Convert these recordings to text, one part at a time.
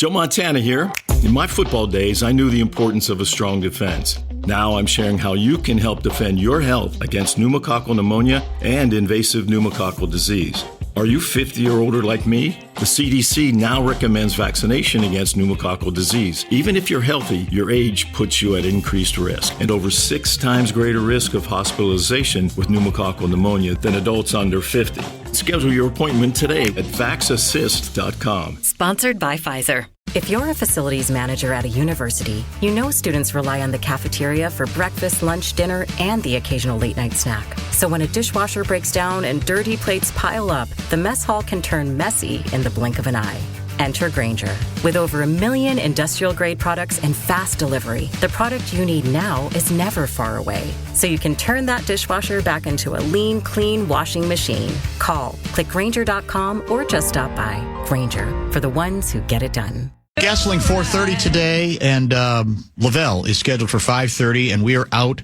Joe Montana here. In my football days, I knew the importance of a strong defense. Now I'm sharing how you can help defend your health against pneumococcal pneumonia and invasive pneumococcal disease. Are you 50 or older like me? The CDC now recommends vaccination against pneumococcal disease. Even if you're healthy, your age puts you at increased risk and over 6 times greater risk of hospitalization with pneumococcal pneumonia than adults under 50. Schedule your appointment today at vaxassist.com. Sponsored by Pfizer. If you're a facilities manager at a university, you know students rely on the cafeteria for breakfast, lunch, dinner, and the occasional late-night snack. So when a dishwasher breaks down and dirty plates pile up, the mess hall can turn messy in the blink of an eye. Enter Grainger. With over 1 million industrial-grade products and fast delivery, the product you need now is never far away. So you can turn that dishwasher back into a lean, clean washing machine. Call, click Grainger.com, or just stop by. Grainger, for the ones who get it done. Goessling 4:30 today, and Lavelle is scheduled for 5:30, and we are out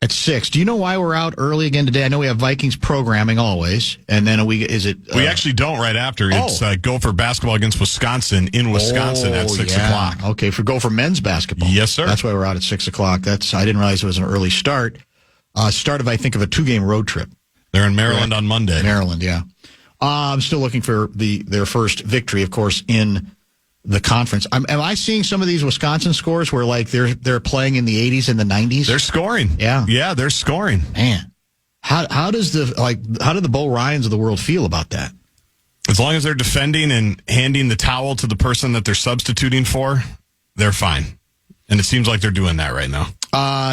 at 6. Do you know why we're out early again today? I know we have Vikings programming always, and then we actually don't right after. It's Gopher basketball against Wisconsin in Wisconsin at 6 o'clock. Okay, for Gopher men's basketball. Yes, sir. That's why we're out at 6 o'clock. I didn't realize it was an early start. Start of, I think, of a 2-game road trip. They're in Maryland on Monday. Maryland, yeah. I'm still looking for their first victory, of course, in the conference. Am I seeing some of these Wisconsin scores where like they're playing in the 80s and the 90s? They're scoring. Yeah, they're scoring. Man, how do the Bo Ryans of the world feel about that? As long as they're defending and handing the towel to the person that they're substituting for, they're fine. And it seems like they're doing that right now.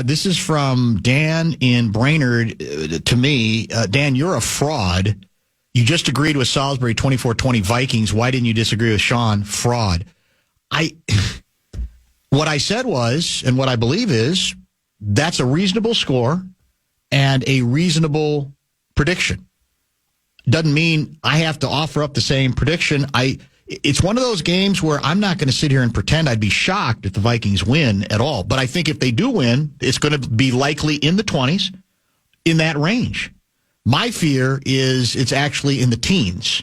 This is from Dan in Brainerd. To me, Dan, you're a fraud. You just agreed with Salisbury 24-20 Vikings. Why didn't you disagree with Sean? Fraud. What I said was, and what I believe is, that's a reasonable score and a reasonable prediction. Doesn't mean I have to offer up the same prediction. It's one of those games where I'm not going to sit here and pretend I'd be shocked if the Vikings win at all. But I think if they do win, it's going to be likely in the 20s, in that range. My fear is it's actually in the teens.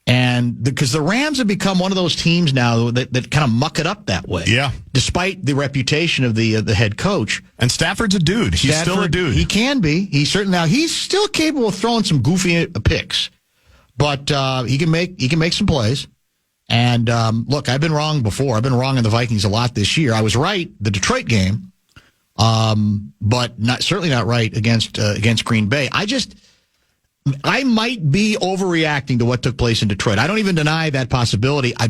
And because the Rams have become one of those teams now that kind of muck it up that way. Yeah. Despite the reputation of the head coach. And Stafford's a dude. He's still a dude. He can be. He's still capable of throwing some goofy picks. But he can make some plays. And look, I've been wrong before. I've been wrong on the Vikings a lot this year. I was right the Detroit game. But certainly not right against Green Bay. I might be overreacting to what took place in Detroit. I don't even deny that possibility. I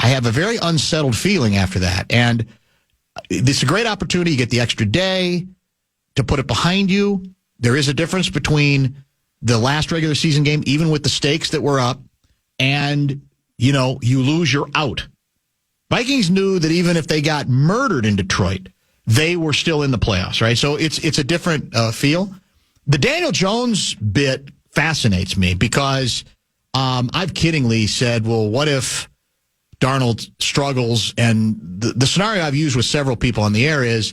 have a very unsettled feeling after that. And this is a great opportunity. You get the extra day to put it behind you. There is a difference between the last regular season game, even with the stakes that were up, and, you lose, you're out. Vikings knew that even if they got murdered in Detroit, they were still in the playoffs, right? So it's a different feel. The Daniel Jones bit fascinates me because I've kiddingly said, well, what if Darnold struggles? And the scenario I've used with several people on the air is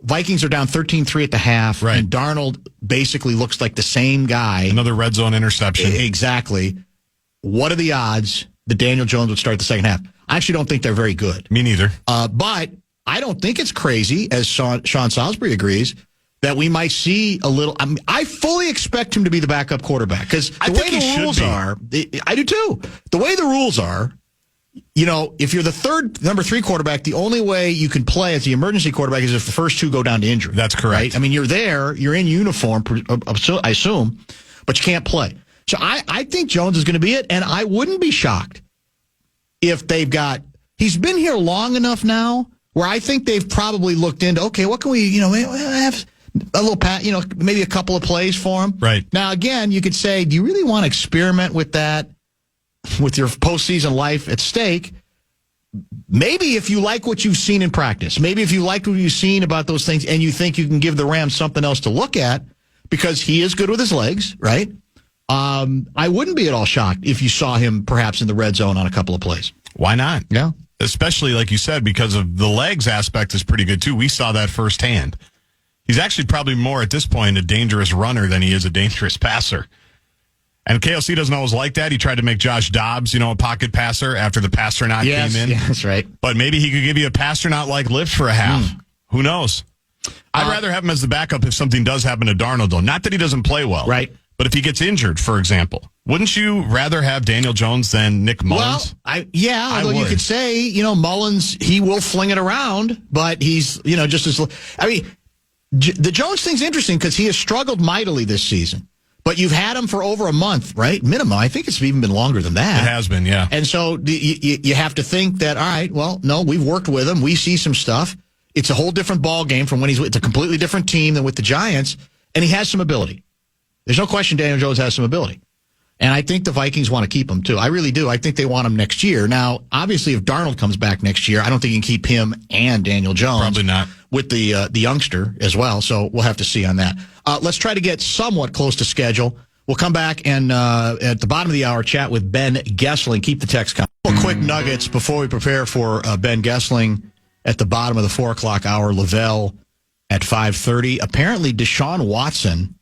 Vikings are down 13-3 at the half, right, and Darnold basically looks like the same guy. Another red zone interception. Exactly. What are the odds that Daniel Jones would start the second half? I actually don't think they're very good. Me neither. But I don't think it's crazy, as Sean Salisbury agrees, that we might see a little. I fully expect him to be the backup quarterback because the way the rules are, I do too. The way the rules are, if you're the number 3 quarterback, the only way you can play as the emergency quarterback is if the first 2 go down to injury. That's correct. Right? I mean, you're there, you're in uniform, I assume, but you can't play. So I think Jones is going to be it, and I wouldn't be shocked if he's been here long enough now where I think they've probably looked into, okay, what can we, have a little maybe a couple of plays for him. Right. Now, again, you could say, do you really want to experiment with that with your postseason life at stake? Maybe if you like what you've seen in practice, maybe if you like what you've seen about those things and you think you can give the Rams something else to look at because he is good with his legs, right? I wouldn't be at all shocked if you saw him perhaps in the red zone on a couple of plays. Why not? Yeah. Especially, like you said, because of the legs aspect is pretty good, too. We saw that firsthand. He's actually probably more, at this point, a dangerous runner than he is a dangerous passer. And KLC doesn't always like that. He tried to make Josh Dobbs, a pocket passer after the Pasternak came in. Yeah, that's right. But maybe he could give you a Pasternak-like lift for a half. Who knows? I'd rather have him as the backup if something does happen to Darnold, though. Not that he doesn't play well. Right. But if he gets injured, for example, wouldn't you rather have Daniel Jones than Nick Mullins? Well, although you could say, Mullins, he will fling it around, but he's, just as... the Jones thing's interesting because he has struggled mightily this season. But you've had him for over a month, right? Minimum. I think it's even been longer than that. It has been, yeah. And so you have to think that, all right, well, no, we've worked with him. We see some stuff. It's a whole different ball game from when it's a completely different team than with the Giants, and he has some ability. There's no question Daniel Jones has some ability. And I think the Vikings want to keep him, too. I really do. I think they want him next year. Now, obviously, if Darnold comes back next year, I don't think you can keep him and Daniel Jones. Probably not. With the youngster as well, so we'll have to see on that. Let's try to get somewhat close to schedule. We'll come back and at the bottom of the hour chat with Ben Goessling. Keep the text coming. Quick nuggets before we prepare for Ben Goessling at the bottom of the 4 o'clock hour. Lavelle at 5:30. Apparently, Deshaun Watson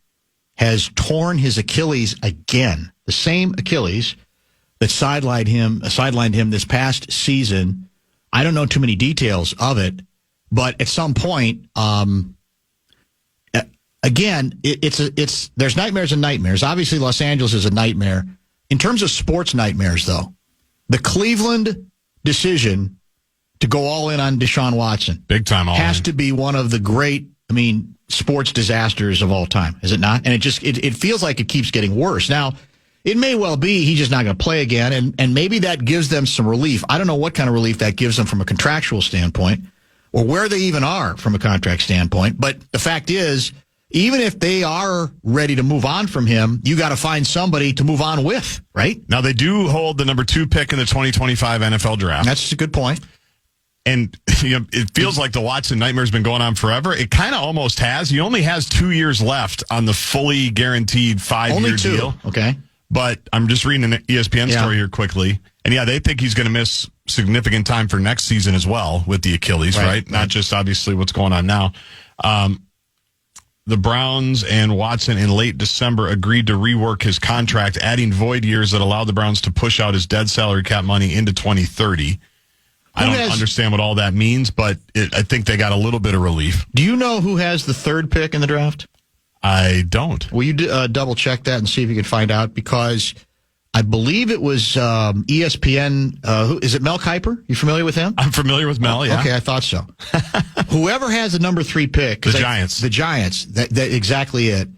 has torn his Achilles again. The same Achilles that sidelined him this past season. I don't know too many details of it, but at some point, again, there's nightmares and nightmares. Obviously, Los Angeles is a nightmare. In terms of sports nightmares, though, the Cleveland decision to go all in on Deshaun Watson, big time, has to be one of the great, sports disasters of all time, is it not? And it feels like it keeps getting worse. Now, it may well be he's just not going to play again, and maybe that gives them some relief. I don't know what kind of relief that gives them from a contractual standpoint, or where they even are from a contract standpoint. But the fact is, even if they are ready to move on from him, you got to find somebody to move on with, right? Now, they do hold the number 2 pick in the 2025 NFL draft. That's a good point. And it feels like the Watson nightmare's been going on forever. It kind of almost has. He only has 2 years left on the fully guaranteed 5-year deal. Okay. But I'm just reading an ESPN story here quickly. And they think he's going to miss significant time for next season as well with the Achilles, right? Not just obviously what's going on now. The Browns and Watson in late December agreed to rework his contract, adding void years that allow the Browns to push out his dead salary cap money into 2030. I don't understand what all that means, but I think they got a little bit of relief. Do you know who has the 3rd pick in the draft? I don't. Will you double check that and see if you can find out? Because I believe it was ESPN. Is it Mel Kiper? You familiar with him? I'm familiar with Mel, yeah. Okay, I thought so. Whoever has the number 3 pick. The Giants. The Giants. That exactly it.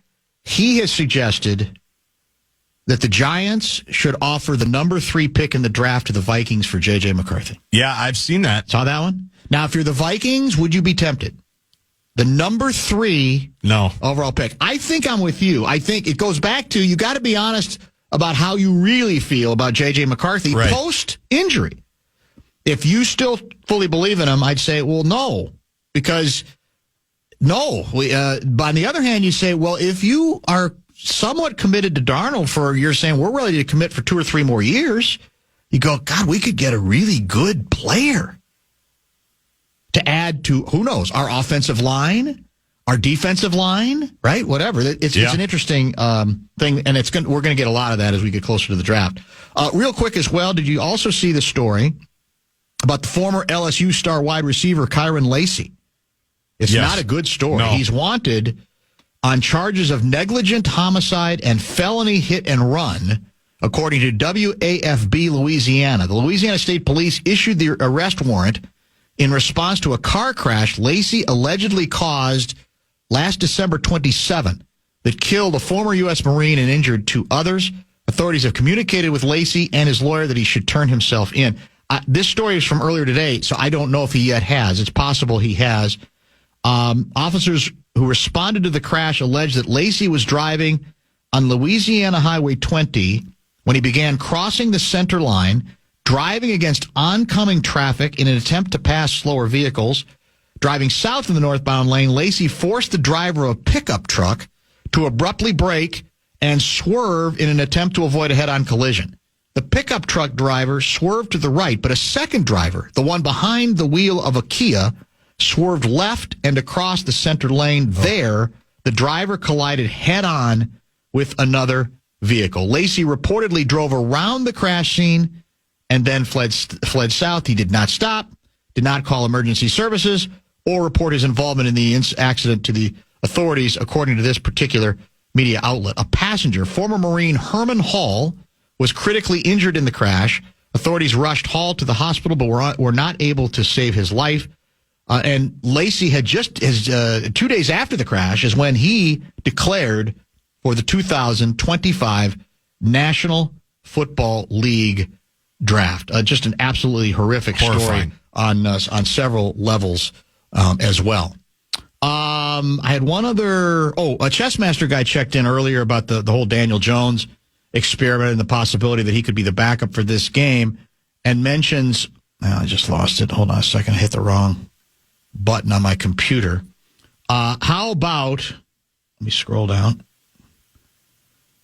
He has suggested that the Giants should offer the number 3 pick in the draft to the Vikings for J.J. McCarthy. Yeah, I've seen that. Saw that one? Now, if you're the Vikings, would you be tempted? The number 3 overall pick. I think I'm with you. I think it goes back to, you got to be honest about how you really feel about J.J. McCarthy post-injury. If you still fully believe in him, I'd say, well, no. Because, no. But on the other hand, you say, well, if you are somewhat committed to Darnold you're saying we're ready to commit for 2 or 3 more years, you go, God, we could get a really good player to add to, who knows, our offensive line, our defensive line, right? Whatever. It's an interesting thing, and we're going to get a lot of that as we get closer to the draft. Real quick as well, did you also see the story about the former LSU star wide receiver Kyron Lacy? It's not a good story. No. He's wanted on charges of negligent homicide and felony hit and run, according to WAFB Louisiana. The Louisiana State Police issued the arrest warrant in response to a car crash Lacy allegedly caused last December 27 that killed a former U.S. Marine and injured 2 others. Authorities have communicated with Lacy and his lawyer that he should turn himself in. This story is from earlier today, so I don't know if he yet has. It's possible he has. Officers who responded to the crash alleged that Lacy was driving on Louisiana Highway 20 when he began crossing the center line, driving against oncoming traffic in an attempt to pass slower vehicles. Driving south in the northbound lane, Lacy forced the driver of a pickup truck to abruptly brake and swerve in an attempt to avoid a head-on collision. The pickup truck driver swerved to the right, but a second driver, the one behind the wheel of a Kia, swerved left and across the center lane. There, the driver collided head-on with another vehicle. Lacey reportedly drove around the crash scene and then fled south. He did not stop, did not call emergency services, or report his involvement in the accident to the authorities, according to this particular media outlet. A passenger, former Marine Herman Hall, was critically injured in the crash. Authorities rushed Hall to the hospital, but were not able to save his life. And Lacey had 2 days after the crash is when he declared for the 2025 National Football League draft. Just an absolutely horrific story on several levels as well. I had one other. A Chessmaster guy checked in earlier about the whole Daniel Jones experiment and the possibility that he could be the backup for this game, and mentions. I just lost it. Hold on a second. I hit the wrong button on my computer. How about? Let me scroll down.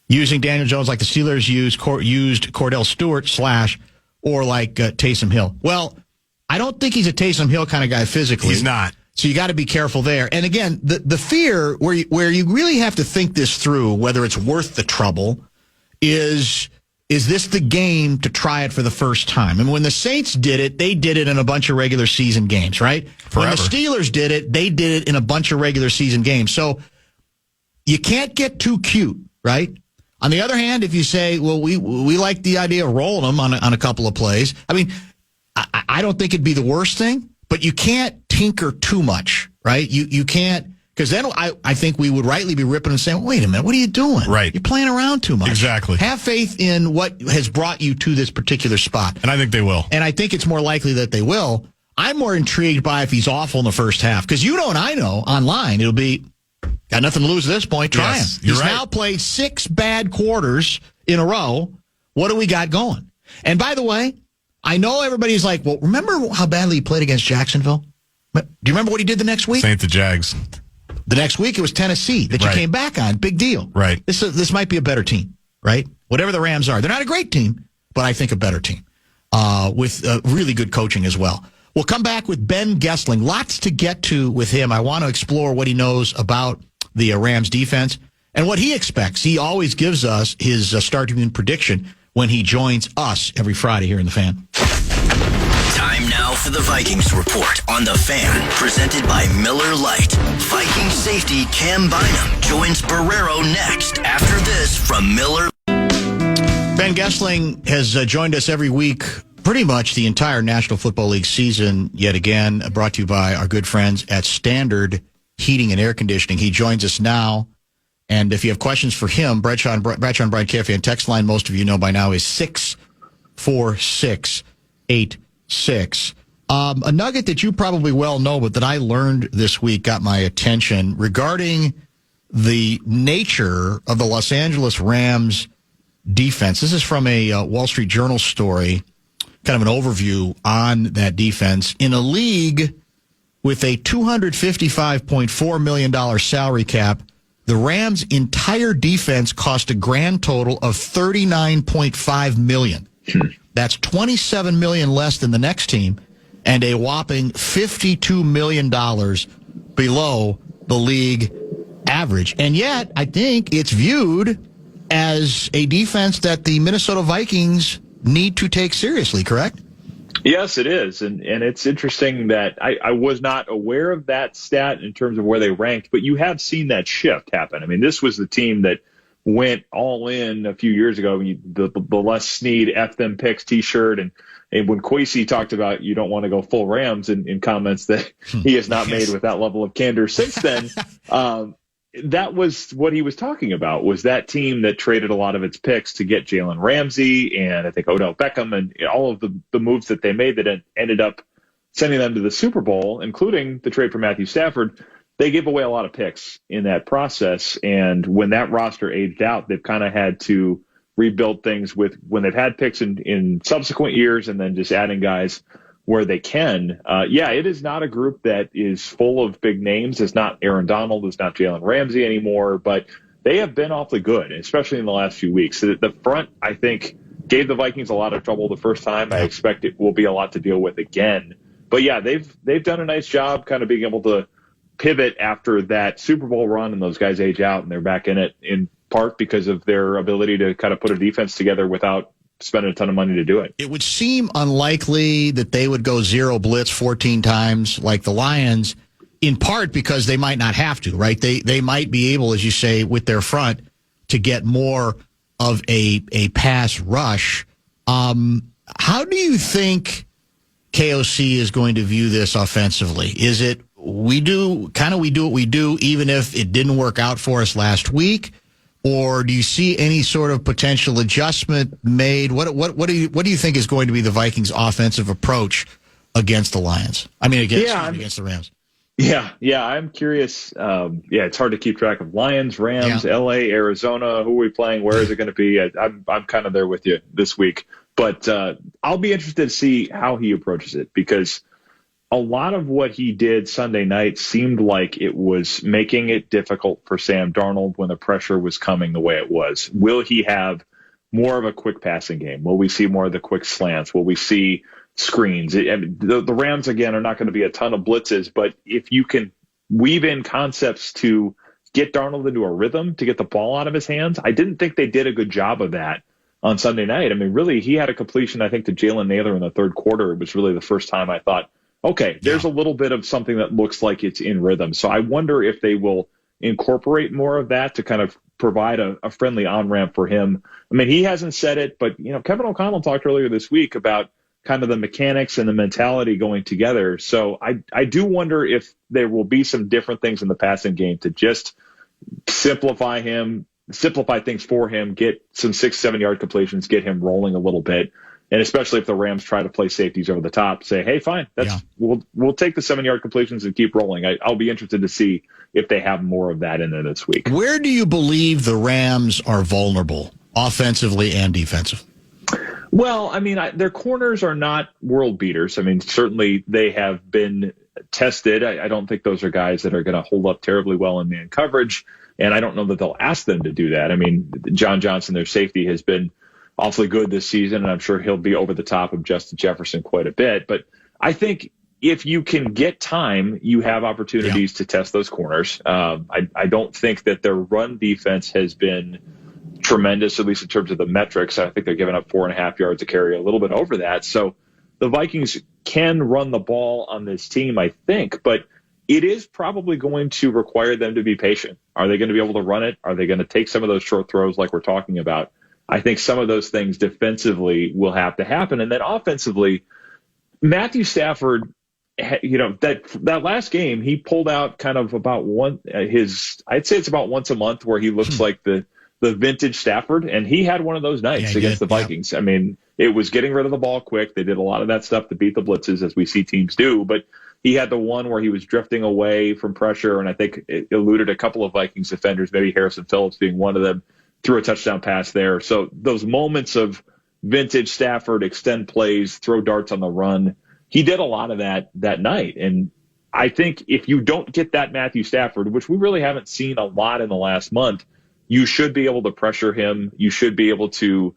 Using Daniel Jones like the Steelers used Cordell Stewart / or like Taysom Hill. Well, I don't think he's a Taysom Hill kind of guy physically. He's not. So you got to be careful there. And again, the fear where you really have to think this through, whether it's worth the trouble, is this the game to try it for the first time? And when the Saints did it, they did it in a bunch of regular season games, right? Forever. When the Steelers did it, they did it in a bunch of regular season games. So you can't get too cute, right? On the other hand, if you say, well, we like the idea of rolling them on a couple of plays, I mean, I don't think it'd be the worst thing, but you can't tinker too much, right? You can't, because then I think we would rightly be ripping and saying, wait a minute, what are you doing? Right. You're playing around too much. Exactly. Have faith in what has brought you to this particular spot. And I think they will. And I think it's more likely that they will. I'm more intrigued by if he's awful in the first half, because you know and I know online it'll be, got nothing to lose at this point, try him. He's right. now played 6 bad quarters in a row. What do we got going? And by the way, I know everybody's like, well, remember how badly he played against Jacksonville? Do you remember what he did the next week? Saint the Jags. The next week, it was Tennessee that you came back on. Big deal. Right. This might be a better team, right? Whatever the Rams are. They're not a great team, but I think a better team with really good coaching as well. We'll come back with Ben Goessling. Lots to get to with him. I want to explore what he knows about the Rams defense and what he expects. He always gives us his starting prediction when he joins us every Friday here in the Fan. Time now for the Vikings Report on the Fan, presented by Miller Lite. Vikings safety Cam Bynum joins Barrero next after this from Miller. Ben Goessling has joined us every week, pretty much the entire National Football League season, yet again, brought to you by our good friends at Standard Heating and Air Conditioning. He joins us now. And if you have questions for him, Bradshaw and Brian KFAN text line, most of you know by now, is 64686. A nugget that you probably well know, but that I learned this week got my attention regarding the nature of the Los Angeles Rams defense. This is from a Wall Street Journal story, kind of an overview on that defense. In a league with a $255.4 million salary cap, the Rams' entire defense cost a grand total of $39.5 million. That's $27 million less than the next team, and a whopping $52 million below the league average. And yet, I think it's viewed as a defense that the Minnesota Vikings need to take seriously, correct? Yes, it is. And it's interesting that I was not aware of that stat in terms of where they ranked, but you have seen that shift happen. I mean, this was the team that went all in a few years ago. The Les Snead F them picks T-shirt. And when Kwesi talked about you don't want to go full Rams in comments that he has not made with that level of candor since then, that was what he was talking about, was that team that traded a lot of its picks to get Jalen Ramsey and I think Odell Beckham and all of the moves that they made that ended up sending them to the Super Bowl, including the trade for Matthew Stafford. They gave away a lot of picks in that process. And when that roster aged out, they've kind of had to rebuild things with when they've had picks in subsequent years and then just adding guys where they can. It is not a group that is full of big names. It's not Aaron Donald. It's not Jalen Ramsey anymore, but they have been awfully good, especially in the last few weeks. So the front, I think, gave the Vikings a lot of trouble the first time. I expect it will be a lot to deal with again. But yeah, they've done a nice job kind of being able to pivot after that Super Bowl run and those guys age out and they're back in it in part because of their ability to kind of put a defense together without spending a ton of money to do it. It would seem unlikely that they would go zero blitz 14 times like the Lions, in part because they might not have to, right? They might be able, as you say, with their front to get more of a pass rush. How do you think KOC is going to view this offensively? Is it we do what we do even if it didn't work out for us last week? Or do you see any sort of potential adjustment made? What do you think is going to be the Vikings' offensive approach against the Lions? I mean, against the Rams. Yeah, I'm curious. It's hard to keep track of Lions, Rams, LA, Arizona. Who are we playing? Where is it going to be? I'm kind of there with you this week, but I'll be interested to see how he approaches it, because a lot of what he did Sunday night seemed like it was making it difficult for Sam Darnold when the pressure was coming the way it was. Will he have more of a quick passing game? Will we see more of the quick slants? Will we see screens? The Rams, again, are not going to be a ton of blitzes, but if you can weave in concepts to get Darnold into a rhythm, to get the ball out of his hands, I didn't think they did a good job of that on Sunday night. I mean, really, he had a completion, I think, to Jalen Naylor in the third quarter. It was really the first time I thought, okay, there's a little bit of something that looks like it's in rhythm. So I wonder if they will incorporate more of that to kind of provide a friendly on-ramp for him. I mean, he hasn't said it, but, Kevin O'Connell talked earlier this week about kind of the mechanics and the mentality going together. So I do wonder if there will be some different things in the passing game to just simplify things for him, get some 6-7 yard completions, get him rolling a little bit. And especially if the Rams try to play safeties over the top, say, hey, fine, we'll take the 7-yard completions and keep rolling. I'll be interested to see if they have more of that in there this week. Where do you believe the Rams are vulnerable, offensively and defensively? Well, I mean, their corners are not world beaters. I mean, certainly they have been tested. I don't think those are guys that are going to hold up terribly well in man coverage, and I don't know that they'll ask them to do that. I mean, John Johnson, their safety, has been awfully good this season, and I'm sure he'll be over the top of Justin Jefferson quite a bit. But I think if you can get time, you have opportunities to test those corners. I don't think that their run defense has been tremendous, at least in terms of the metrics. I think they're giving up 4.5 yards a carry, a little bit over that. So the Vikings can run the ball on this team, I think, but it is probably going to require them to be patient. Are they going to be able to run it? Are they going to take some of those short throws like we're talking about? I think some of those things defensively will have to happen. And then offensively, Matthew Stafford, that last game, he pulled out kind of about I'd say it's about once a month where he looks like the vintage Stafford. And he had one of those nights against the Vikings. I mean, it was getting rid of the ball quick. They did a lot of that stuff to beat the blitzes, as we see teams do. But he had the one where he was drifting away from pressure, and I think it eluded a couple of Vikings defenders, maybe Harrison Phillips being one of them, threw a touchdown pass there. So those moments of vintage Stafford, extend plays, throw darts on the run, he did a lot of that night. And I think if you don't get that Matthew Stafford, which we really haven't seen a lot in the last month, you should be able to pressure him. You should be able to,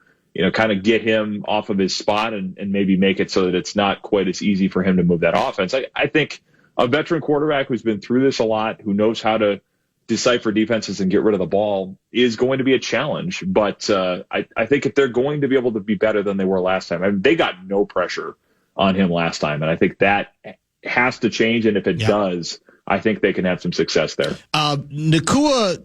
kind of get him off of his spot and maybe make it so that it's not quite as easy for him to move that offense. I think a veteran quarterback who's been through this a lot, who knows how to decipher defenses and get rid of the ball, is going to be a challenge. But I think if they're going to be able to be better than they were last time, I mean, they got no pressure on him last time. And I think that has to change. And if it does, I think they can have some success there. Nakua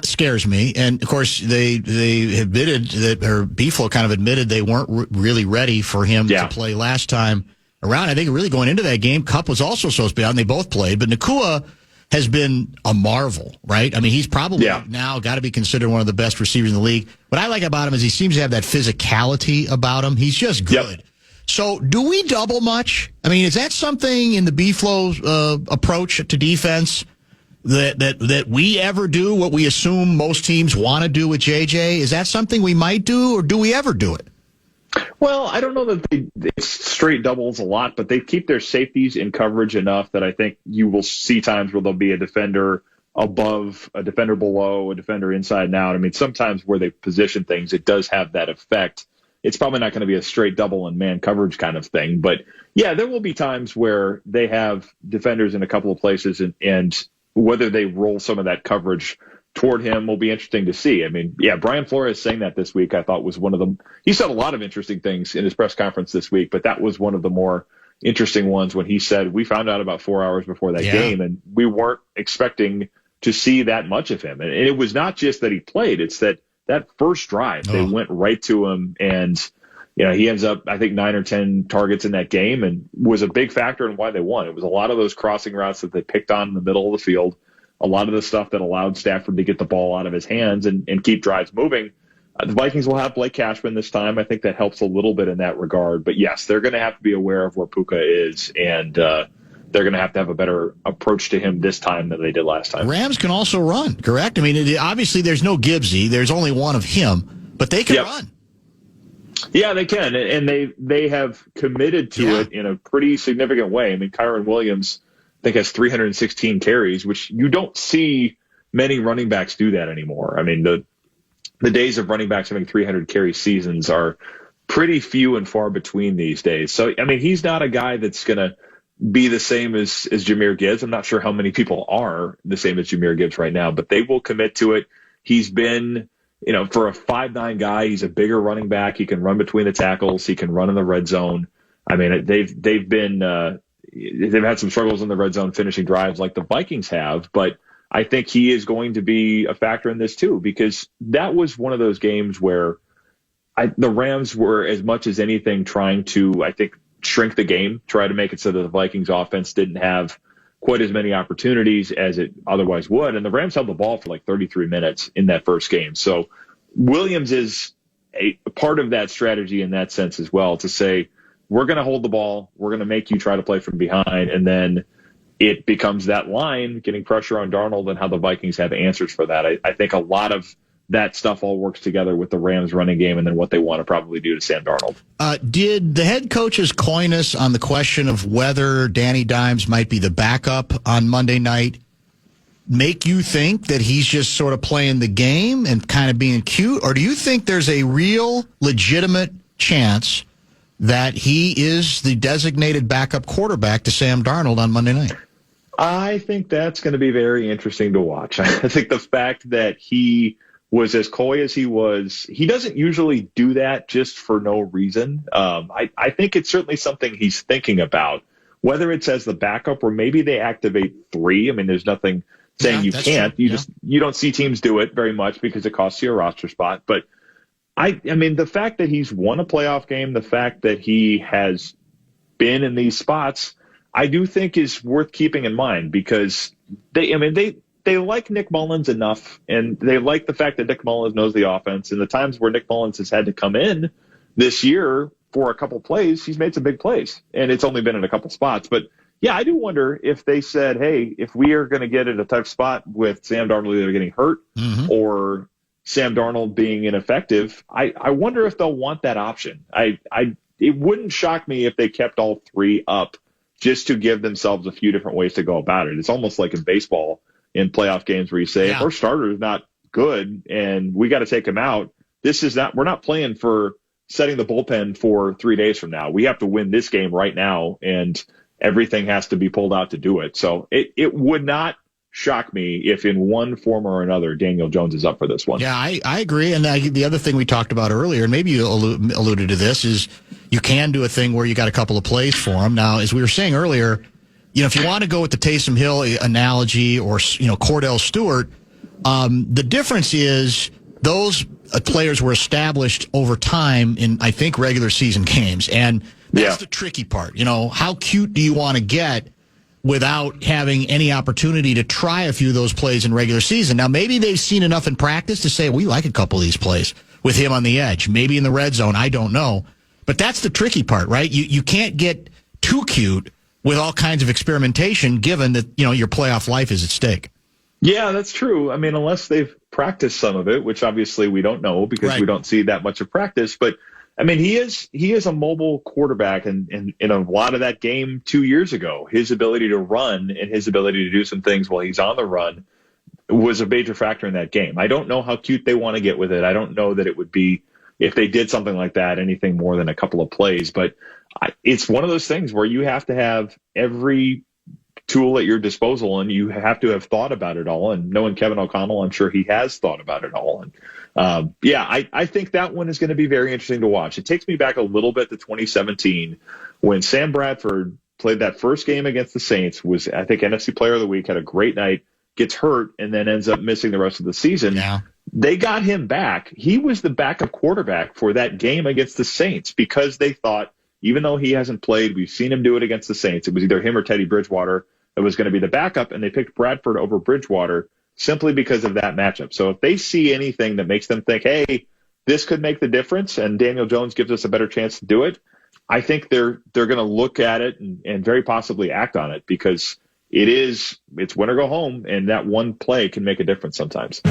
scares me. And, of course, they admitted that, or Beeflo kind of admitted they weren't really ready for him to play last time around. I think really going into that game, Kupp was also supposed to be out, and they both played. But Nakua has been a marvel, right? I mean, he's probably now got to be considered one of the best receivers in the league. What I like about him is he seems to have that physicality about him. He's just good. So do we double much? I mean, is that something in the B-Flow approach to defense that we ever do, what we assume most teams want to do with JJ? Is that something we might do, or do we ever do it? Well, I don't know that it's straight doubles a lot, but they keep their safeties in coverage enough that I think you will see times where there'll be a defender above, a defender below, a defender inside and out. I mean, sometimes where they position things, it does have that effect. It's probably not going to be a straight double and man coverage kind of thing. But, yeah, there will be times where they have defenders in a couple of places, and whether they roll some of that coverage toward him will be interesting to see. I mean, yeah, Brian Flores saying that this week, I thought was one of them. He said a lot of interesting things in his press conference this week, but that was one of the more interesting ones when he said, we found out about 4 hours before that game, and we weren't expecting to see that much of him. And it was not just that he played, it's that first drive, they went right to him, and he ends up, I think, 9 or 10 targets in that game and was a big factor in why they won. It was a lot of those crossing routes that they picked on in the middle of the field, a lot of the stuff that allowed Stafford to get the ball out of his hands and keep drives moving. The Vikings will have Blake Cashman this time. I think that helps a little bit in that regard. But, yes, they're going to have to be aware of where Puka is, and they're going to have a better approach to him this time than they did last time. Rams can also run, correct? I mean, obviously there's no Gibbsy. There's only one of him, but they can run. Yeah, they can, and they have committed to it in a pretty significant way. I mean, Kyron Williams, I think, has 316 carries, which you don't see many running backs do that anymore. I mean, the days of running backs having 300 carry seasons are pretty few and far between these days. So, I mean, he's not a guy that's going to be the same as Jahmyr Gibbs. I'm not sure how many people are the same as Jahmyr Gibbs right now, but they will commit to it. He's been, for a 5'9" guy, he's a bigger running back. He can run between the tackles. He can run in the red zone. I mean, they've had some struggles in the red zone finishing drives like the Vikings have, but I think he is going to be a factor in this too, because that was one of those games where the Rams were, as much as anything, trying to, I think, shrink the game, try to make it so that the Vikings offense didn't have quite as many opportunities as it otherwise would. And the Rams held the ball for like 33 minutes in that first game. So Williams is a part of that strategy in that sense as well, to say, we're going to hold the ball, we're going to make you try to play from behind, and then it becomes that line, getting pressure on Darnold, and how the Vikings have answers for that. I think a lot of that stuff all works together with the Rams running game and then what they want to probably do to Sam Darnold. Did the head coach's coyness on the question of whether Danny Dimes might be the backup on Monday night make you think that he's just sort of playing the game and kind of being cute? Or do you think there's a real legitimate chance that he is the designated backup quarterback to Sam Darnold on Monday night? I think that's going to be very interesting to watch. I think the fact that he was as coy as he was, he doesn't usually do that just for no reason. I think it's certainly something he's thinking about, whether it's as the backup or maybe they activate 3. I mean, there's nothing saying you can't. True. You don't see teams do it very much because it costs you a roster spot. But I mean, the fact that he's won a playoff game, the fact that he has been in these spots, I do think is worth keeping in mind, because they like Nick Mullins enough, and they like the fact that Nick Mullins knows the offense. And the times where Nick Mullins has had to come in this year for a couple plays, he's made some big plays, and it's only been in a couple spots. But yeah, I do wonder if they said, hey, if we are going to get in a tough spot with Sam Darnold either getting hurt or Sam Darnold being ineffective, I wonder if they'll want that option. It wouldn't shock me if they kept all 3 up just to give themselves a few different ways to go about it. It's almost like in baseball in playoff games where you say, if our starter is not good and we got to take him out, we're not playing for setting the bullpen for 3 days from now. We have to win this game right now, and everything has to be pulled out to do it. So it would not shock me if in one form or another Daniel Jones is up for this one. Yeah, I agree. And the other thing we talked about earlier, and maybe you alluded to this, is you can do a thing where you got a couple of plays for him. Now, as we were saying earlier, if you want to go with the Taysom Hill analogy or Cordell Stewart, the difference is those players were established over time in, I think, regular season games. And that's the tricky part. How cute do you want to get without having any opportunity to try a few of those plays in regular season? Now, maybe they've seen enough in practice to say, we like a couple of these plays with him on the edge, maybe in the red zone. I don't know. But that's the tricky part, right? You can't get too cute with all kinds of experimentation, given that, your playoff life is at stake. Yeah, that's true. I mean, unless they've practiced some of it, which obviously we don't know because we don't see that much of practice. But I mean, he is a mobile quarterback, and in a lot of that game 2 years ago, his ability to run and his ability to do some things while he's on the run was a major factor in that game. I don't know how cute they want to get with it. I don't know that it would be, if they did something like that, anything more than a couple of plays. But it's one of those things where you have to have every tool at your disposal, and you have to have thought about it all. And knowing Kevin O'Connell, I'm sure he has thought about it all. And I think that one is going to be very interesting to watch. It takes me back a little bit to 2017 when Sam Bradford played that first game against the Saints, was, I think, NFC Player of the Week, had a great night, gets hurt, and then ends up missing the rest of the season. Yeah. They got him back. He was the backup quarterback for that game against the Saints because they thought, even though he hasn't played, we've seen him do it against the Saints. It was either him or Teddy Bridgewater that was going to be the backup, and they picked Bradford over Bridgewater simply because of that matchup. So if they see anything that makes them think, hey, this could make the difference, and Daniel Jones gives us a better chance to do it, I think they're going to look at it and very possibly act on it, because it's win or go home, and that one play can make a difference sometimes.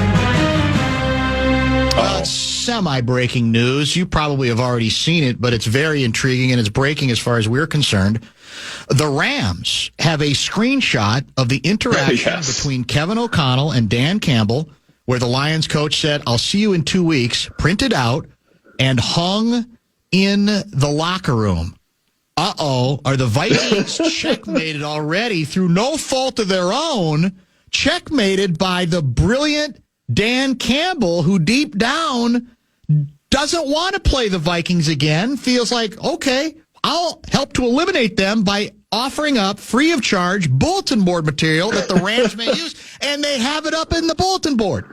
Semi-breaking news. You probably have already seen it, but it's very intriguing, and it's breaking as far as we're concerned. The Rams have a screenshot of the interaction between Kevin O'Connell and Dan Campbell, where the Lions coach said, "I'll see you in 2 weeks," printed out and hung in the locker room. Are the Vikings checkmated already through no fault of their own? Checkmated by the brilliant Dan Campbell, who deep down doesn't want to play the Vikings again, feels like, okay, I'll help to eliminate them by offering up free of charge bulletin board material that the Rams may use, and they have it up in the bulletin board.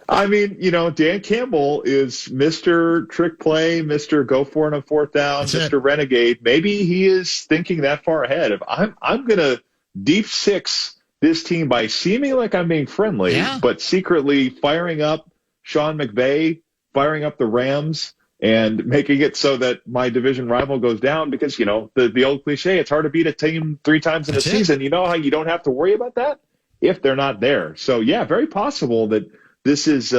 I mean, Dan Campbell is Mr. Trick Play, Mr. Go for it on fourth down, That's Mr. it. Renegade. Maybe he is thinking that far ahead of, I'm going to deep six this team by seeming like I'm being friendly, but secretly firing up Sean McVay, firing up the Rams, and making it so that my division rival goes down, because, the old cliche, it's hard to beat a team 3 times in a season. You know how you don't have to worry about that if they're not there. So, yeah, very possible that this is,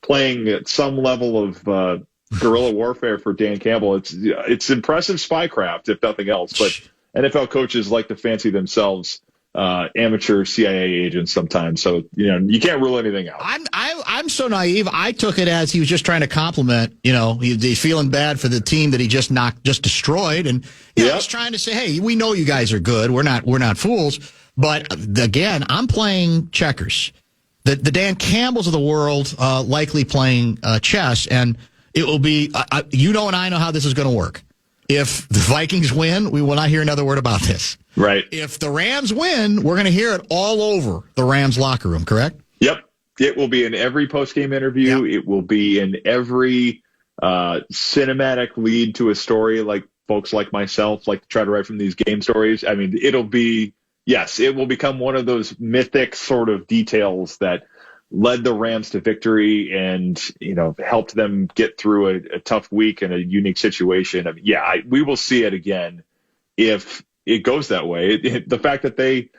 playing at some level of guerrilla warfare for Dan Campbell. It's impressive spycraft, if nothing else. But NFL coaches like to fancy themselves amateur CIA agents sometimes. So, you can't rule anything out. I'm so naive. I took it as he was just trying to compliment, he's feeling bad for the team that he just destroyed. And he's trying to say, hey, we know you guys are good. We're not fools. But again, I'm playing checkers. The Dan Campbells of the world likely playing chess, and it will be, and I know how this is going to work. If the Vikings win, we will not hear another word about this. Right. If the Rams win, we're going to hear it all over the Rams locker room, correct? Yep. It will be in every post-game interview. Yep. It will be in every cinematic lead to a story, like folks like myself like to try to write from these game stories. I mean, it will become one of those mythic sort of details that led the Rams to victory and, helped them get through a tough week in a unique situation. I mean, we will see it again if it goes that way. The fact that they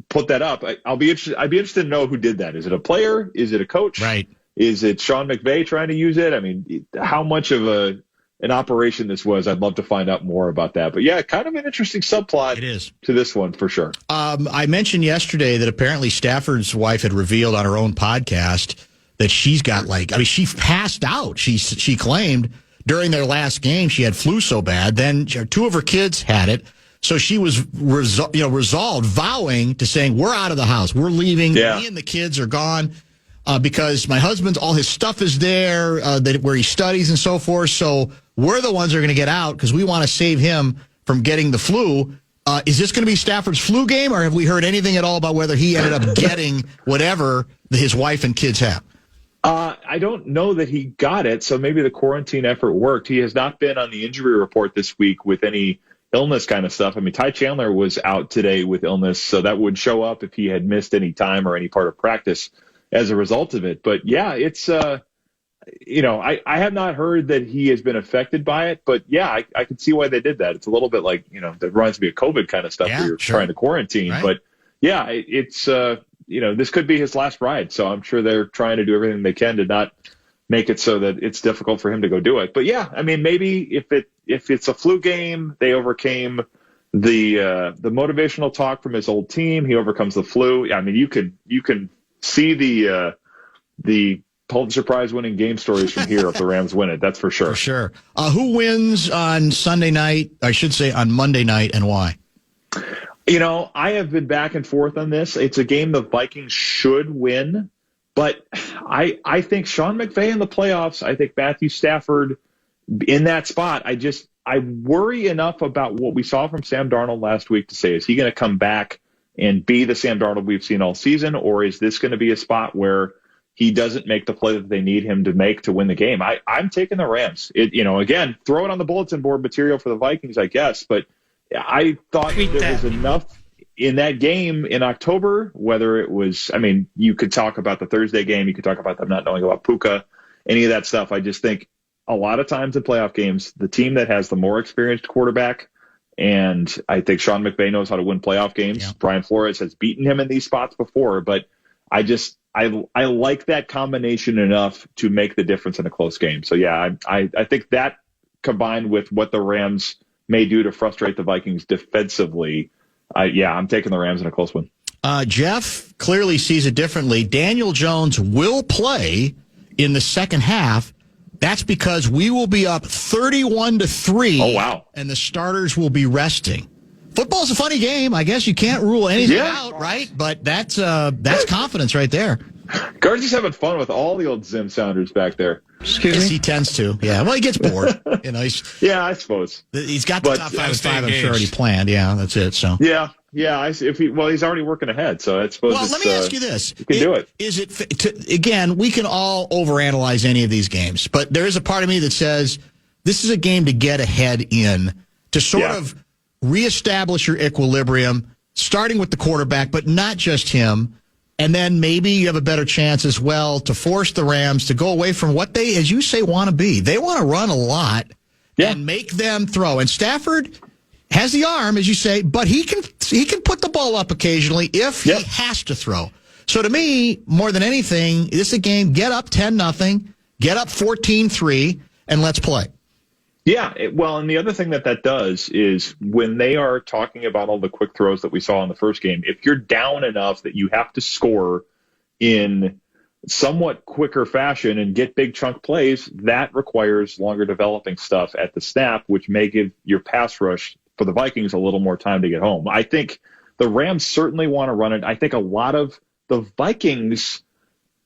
put that up, I'd be interested to know who did that. Is it a player? Is it a coach? Right. Is it Sean McVay trying to use it? I mean, how much of an operation this was, I'd love to find out more about that. But kind of an interesting subplot it is to this one for sure. I mentioned yesterday that apparently Stafford's wife had revealed on her own podcast that she's got she passed out. She claimed during their last game she had flu so bad. Then 2 of her kids had it. So she was resolved, vowing to saying, we're out of the house. We're leaving. Yeah. Me and the kids are gone. Because my husband's, all his stuff is there, where he studies and so forth. So we're the ones that are going to get out because we want to save him from getting the flu. Is this going to be Stafford's flu game, or have we heard anything at all about whether he ended up getting whatever his wife and kids have? I don't know that he got it, so maybe the quarantine effort worked. He has not been on the injury report this week with any illness kind of stuff. I mean, Ty Chandler was out today with illness, so that would show up if he had missed any time or any part of practice as a result of it. But it's, I have not heard that he has been affected by it, but I can see why they did that. It's a little bit like, that reminds me of COVID kind of stuff where you're trying to quarantine. Right. But it's, this could be his last ride. So I'm sure they're trying to do everything they can to not make it so that it's difficult for him to go do it. But I mean, maybe if it's a flu game, they overcame the motivational talk from his old team. He overcomes the flu. I mean, you can see the Pulitzer Prize winning game stories from here if the Rams win it. That's for sure. For sure. Who wins on Sunday night? I should say on Monday night, and why? I have been back and forth on this. It's a game the Vikings should win, but I think Sean McVay in the playoffs, I think Matthew Stafford in that spot, I worry enough about what we saw from Sam Darnold last week to say, is he going to come back and be the Sam Darnold we've seen all season, or is this going to be a spot where he doesn't make the play that they need him to make to win the game? I'm taking the Rams. Again, throw it on the bulletin board material for the Vikings, I guess, but I thought there was enough in that game in October, whether it was, you could talk about the Thursday game, you could talk about them not knowing about Puka, any of that stuff. I just think a lot of times in playoff games, the team that has the more experienced quarterback, and I think Sean McVay knows how to win playoff games. Yeah. Brian Flores has beaten him in these spots before, but I like that combination enough to make the difference in a close game. So yeah, I think that combined with what the Rams may do to frustrate the Vikings defensively, I'm taking the Rams in a close one. Jeff clearly sees it differently. Daniel Jones will play in the second half. That's because we will be up 31-3. Oh, wow. And the starters will be resting. Football's a funny game. I guess you can't rule anything out, right? But that's confidence right there. Garzy's having fun with all the old Zim sounders back there. Excuse me? He tends to. Yeah. Well, he gets bored. Yeah, I suppose. He's got the top 5 and 5, I'm sure, already planned. Yeah, that's it. So. Yeah. Yeah, he's already working ahead, so I suppose. Well, let me ask you this: you can do it. Is it again? We can all overanalyze any of these games, but there is a part of me that says this is a game to get ahead in, to sort of reestablish your equilibrium, starting with the quarterback, but not just him, and then maybe you have a better chance as well to force the Rams to go away from what they, as you say, want to be. They want to run a lot and make them throw. And Stafford has the arm, as you say, but he can put the ball up occasionally if he has to throw. So to me, more than anything, this is a game, get up 10-0, get up 14-3, and let's play. Yeah, and the other thing that does is when they are talking about all the quick throws that we saw in the first game, if you're down enough that you have to score in somewhat quicker fashion and get big chunk plays, that requires longer developing stuff at the snap, which may give your pass rush for the Vikings a little more time to get home. I think the Rams certainly want to run it. I think a lot of the Vikings'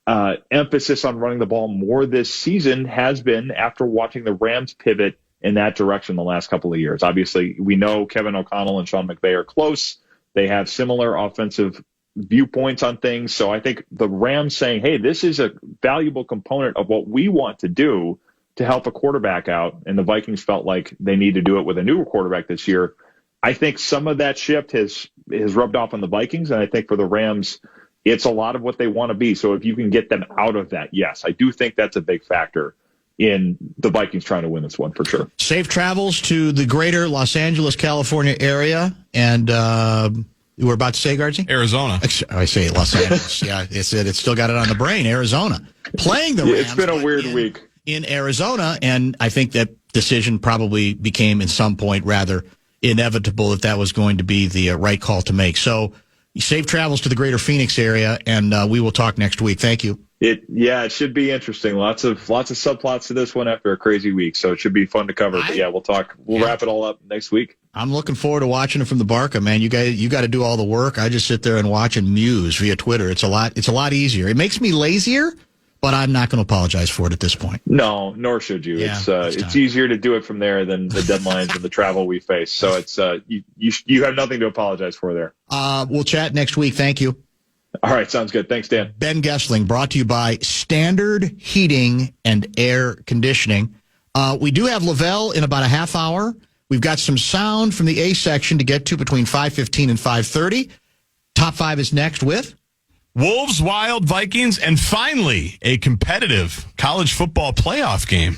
emphasis on running the ball more this season has been after watching the Rams pivot in that direction the last couple of years. Obviously, we know Kevin O'Connell and Sean McVay are close. They have similar offensive viewpoints on things. So I think the Rams saying, hey, this is a valuable component of what we want to do to help a quarterback out, and the Vikings felt like they need to do it with a newer quarterback this year. I think some of that shift has rubbed off on the Vikings, and I think for the Rams, it's a lot of what they want to be. So if you can get them out of that, yes, I do think that's a big factor in the Vikings trying to win this one for sure. Safe travels to the greater Los Angeles, California area, and you were about to say, Guardsy? Arizona. I say Los Angeles. Yeah, it's still got it on the brain. Arizona. Playing the Rams. It's been a weird week. In Arizona, and I think that decision probably became, at some point, rather inevitable that was going to be the right call to make. So, safe travels to the greater Phoenix area, and we will talk next week. Thank you. It should be interesting. Lots of subplots to this one after a crazy week, so it should be fun to cover. But we'll talk. We'll wrap it all up next week. I'm looking forward to watching it from the Barca, man. You got to do all the work. I just sit there and watch and muse via Twitter. It's a lot easier. It makes me lazier, but I'm not going to apologize for it at this point. No, nor should you. Yeah, it's easier to do it from there than the deadlines and the travel we face. So it's you have nothing to apologize for there. We'll chat next week. Thank you. All right, sounds good. Thanks, Dan. Ben Goessling, brought to you by Standard Heating and Air Conditioning. We do have Lavelle in about a half hour. We've got some sound from the A section to get to between 5:15 and 5:30. Top 5 is next with Wolves, Wild, Vikings, and finally a competitive college football playoff game.